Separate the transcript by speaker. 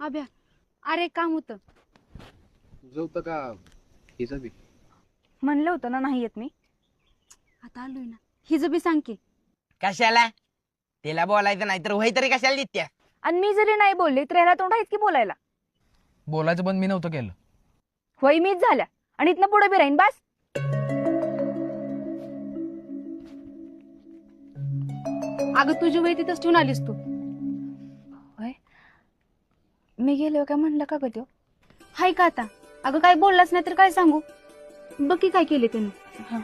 Speaker 1: अभ्या, अरे काम होतं.
Speaker 2: तुझं होतं का हिचं बी?
Speaker 3: म्हणलं होतं ना नाही येत मी.
Speaker 1: आता आलोय ना, हिज बी सांग की.
Speaker 4: कशाला तिला बोलायचं नाही तर वही तरी कशाला देत्या?
Speaker 3: आणि मी जरी नाही बोलले तर याला तोंड आहेत की बोलायला.
Speaker 5: बोलायचं बंद मी नव्हतं केलं.
Speaker 3: होय मीच झाल्या आणि इथनं पुढे बी राहीन बस.
Speaker 1: अगं तुझी वय तिथंच ठेवून आलीस तू.
Speaker 3: होय मी गेलो काय म्हणलं का ग त्यो?
Speaker 1: हाय का आता? अगं काय बोललाच नाही तर काय सांगू. बघ की काय केले त्यानं.